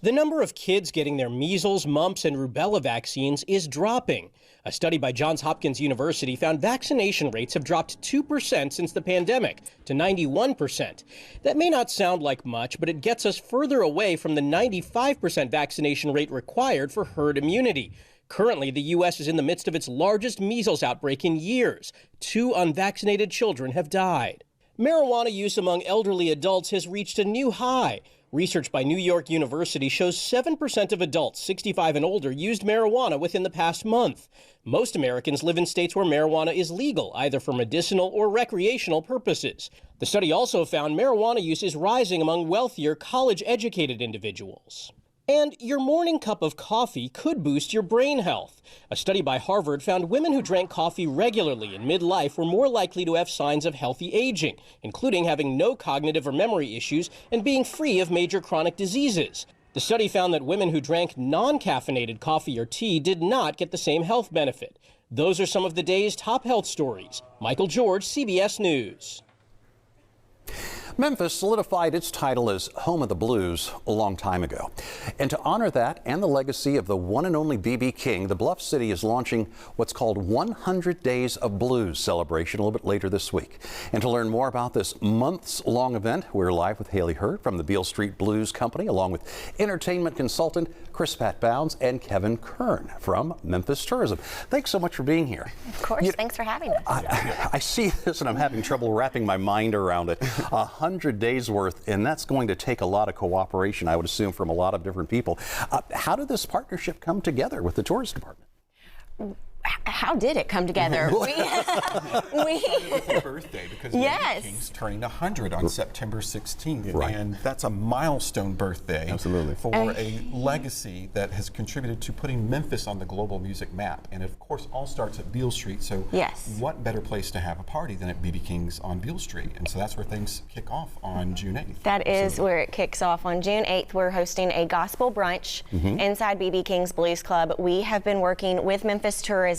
The number of kids getting their measles, mumps, and rubella vaccines is dropping. A study by Johns Hopkins University found vaccination rates have dropped 2% since the pandemic to 91%. That may not sound like much, but it gets us further away from the 95% vaccination rate required for herd immunity. Currently, the U.S. is in the midst of its largest measles outbreak in years. 2 unvaccinated children have died. Marijuana use among elderly adults has reached a new high. Research by New York University shows 7% of adults 65 and older used marijuana within the past month. Most Americans live in states where marijuana is legal, either for medicinal or recreational purposes. The study also found marijuana use is rising among wealthier, college-educated individuals. And your morning cup of coffee could boost your brain health. A study by Harvard found women who drank coffee regularly in midlife were more likely to have signs of healthy aging, including having no cognitive or memory issues and being free of major chronic diseases. The study found that women who drank non-caffeinated coffee or tea did not get the same health benefit. Those are some of the day's top health stories. Michael George, CBS News. Memphis solidified its title as home of the blues a long time ago. And to honor that and the legacy of the one and only B.B. King, the Bluff City is launching what's called 100 Days of Blues celebration a little bit later this week. And to learn more about this months-long event, we're live with Haley Hurd from the Beale Street Blues Company, along with entertainment consultant Chris Pat Bounds and Kevin Kern from Memphis Tourism. Thanks so much for being here. Of course, thanks for having us. I see this and I'm having trouble wrapping my mind around it. 100 days worth, and that's going to take a lot of cooperation, I would assume, from a lot of different people. How did this partnership come together with the tourist department? How did it come together? It's birthday because yes. B.B. King's turning 100 on September 16th, right. And that's a milestone birthday. Absolutely. For a legacy that has contributed to putting Memphis on the global music map. And it, of course, all starts at Beale Street. So yes. What better place to have a party than at B.B. King's on Beale Street? And so that's where things kick off on June 8th. That is where it kicks off. On June 8th, we're hosting a gospel brunch inside B.B. King's Blues Club. We have been working with Memphis Tourism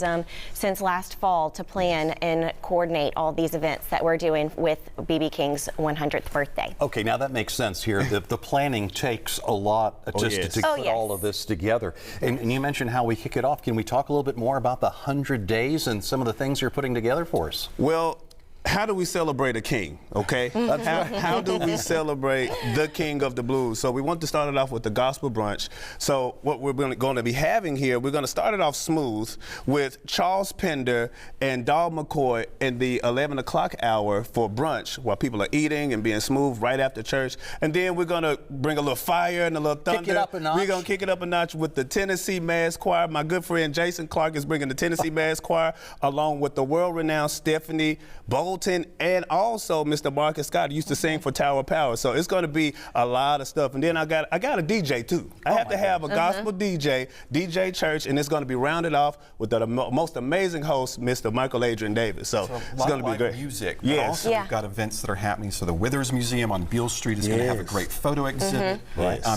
since last fall to plan and coordinate all these events that we're doing with B.B. King's 100th birthday. Okay, now that makes sense here. The planning takes a lot to put all of this together. And you mentioned how we kick it off. Can we talk a little bit more about the 100 days and some of the things you're putting together for us? Well, how do we celebrate a king, okay? How do we celebrate the king of the blues? So we want to start it off with the gospel brunch. So what we're going to be having here, we're going to start it off smooth with Charles Pender and Dahl McCoy in the 11 o'clock hour for brunch while people are eating and being smooth right after church. And then we're going to bring a little fire and a little thunder. Kick it up a notch. We're going to kick it up a notch with the Tennessee Mass Choir. My good friend Jason Clark is bringing the Tennessee Mass Choir along with the world-renowned Stephanie Bolton and also Mr. Marcus Scott used to sing for Tower Power. So it's going to be a lot of stuff. And then I got a DJ too. I have to have a gospel DJ, DJ Church, and it's going to be rounded off with the most amazing host, Mr. Michael Adrian Davis. So it's going to be great. Music, but also we've got events that are happening. So the Withers Museum on Beale Street is going to have a great photo exhibit.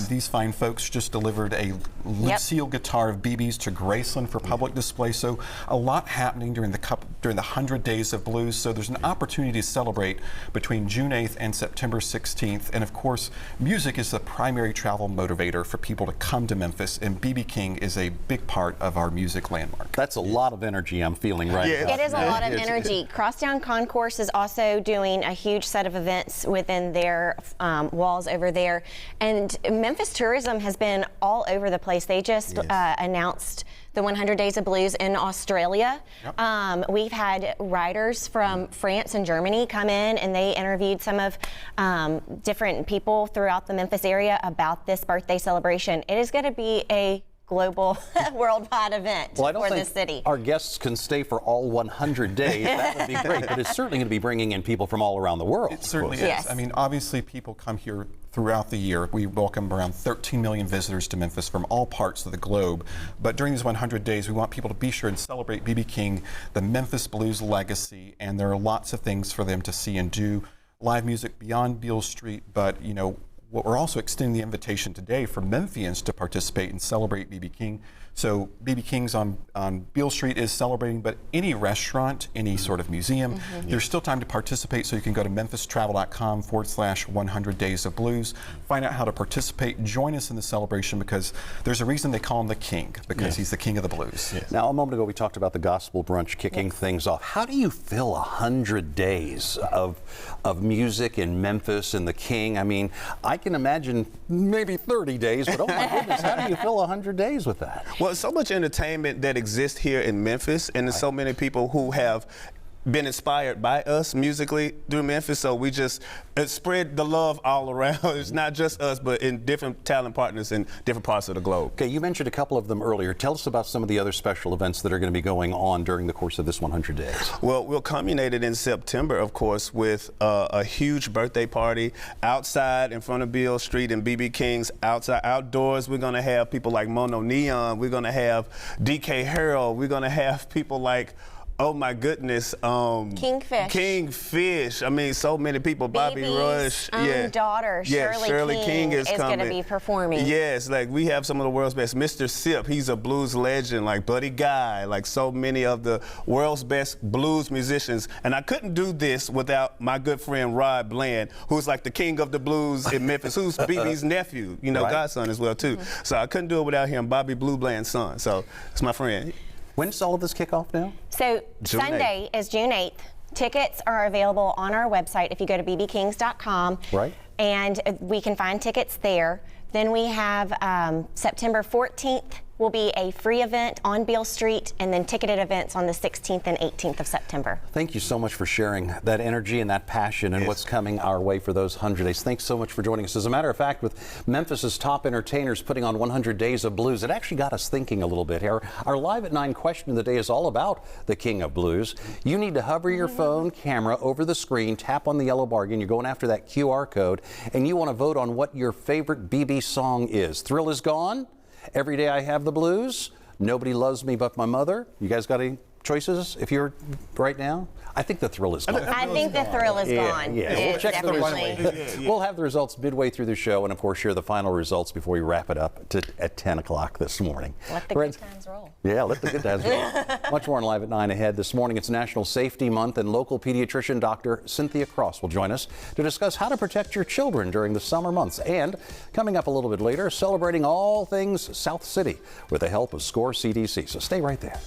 These fine folks just delivered a Lucille guitar of BB's to Graceland for public display. So a lot happening during the 100 Days of Blues. So there's an opportunity to celebrate between June 8th and September 16th. And of course, music is the primary travel motivator for people to come to Memphis, and B.B. King is a big part of our music landmark. That's a lot of energy I'm feeling right now. It is a lot of energy. Crosstown Concourse is also doing a huge set of events within their walls over there. And Memphis Tourism has been all over the place. They just announced the 100 Days of Blues in Australia. We've had writers from France and Germany come in, and they interviewed some of different people throughout the Memphis area about this birthday celebration. It is going to be a global, worldwide event for the city. Our guests can stay for all 100 days. That would be great, but it's certainly going to be bringing in people from all around the world. It certainly is. I mean, obviously people come here throughout the year. We welcome around 13 million visitors to Memphis from all parts of the globe. But during these 100 days, we want people to be sure and celebrate B.B. King, the Memphis Blues legacy, and there are lots of things for them to see and do. Live music beyond Beale Street, but, you know, what we're also extending the invitation today for Memphians to participate and celebrate B.B. King. So B.B. King's on Beale Street is celebrating, but any restaurant, any sort of museum, there's still time to participate. So you can go to memphistravel.com/100 Days of Blues, find out how to participate, join us in the celebration, because there's a reason they call him the King, because he's the King of the Blues. Now, a moment ago, we talked about the gospel brunch kicking things off. How do you fill 100 days of music in Memphis and the King? I mean, I can imagine maybe 30 days, but oh my goodness, how do you fill 100 days with that? Well, so much entertainment that exists here in Memphis, and there's so many people who have been inspired by us musically through Memphis, so we just spread the love all around. It's not just us, but in different talent partners in different parts of the globe. Okay, you mentioned a couple of them earlier. Tell us about some of the other special events that are going to be going on during the course of this 100 days. Well, we'll culminate it in September, of course, with a huge birthday party outside in front of Beale Street and B.B. King's outside. Outdoors, we're going to have people like Mono Neon. We're going to have D.K. Harold. We're going to have people like, oh my goodness, Kingfish. Kingfish. I mean, so many people. Bobby Rush. Daughter, Shirley King is going to be performing. Yes, like we have some of the world's best. Mr. Sip, he's a blues legend, like Buddy Guy, like so many of the world's best blues musicians. And I couldn't do this without my good friend Rod Bland, who's like the king of the blues in Memphis, who's BB's nephew, you know, godson as well too. So I couldn't do it without him, Bobby Blue Bland's son. So it's my friend. When does all of this kick off now? So Sunday is June 8th. Tickets are available on our website if you go to bbkings.com. Right. And we can find tickets there. Then we have September 14th will be a free event on Beale Street, and then ticketed events on the 16th and 18th of September. Thank you so much for sharing that energy and that passion and what's coming our way for those 100 days. Thanks so much for joining us. As a matter of fact, with Memphis's top entertainers putting on 100 Days of Blues, it actually got us thinking a little bit here. Our Live at 9 question of the day is all about the King of Blues. You need to hover your phone camera over the screen, tap on the yellow bar again. You're going after that QR code, and you want to vote on what your favorite BB song is. Thrill Is Gone, Every Day I Have the Blues, Nobody Loves Me But My Mother. You guys got any choices if you're right now? I think the Thrill Is Gone. I think the Thrill is gone. Yeah. We'll check the Definitely. results. We'll have the results midway through the show, and of course share the final results before we wrap it up at 10 o'clock this morning. Let the good times roll. Yeah, let the good times roll. Much more on Live at 9 ahead. This morning it's National Safety Month, and local pediatrician Dr. Cynthia Cross will join us to discuss how to protect your children during the summer months. And coming up a little bit later, celebrating all things South City with the help of SCORE CDC. So stay right there.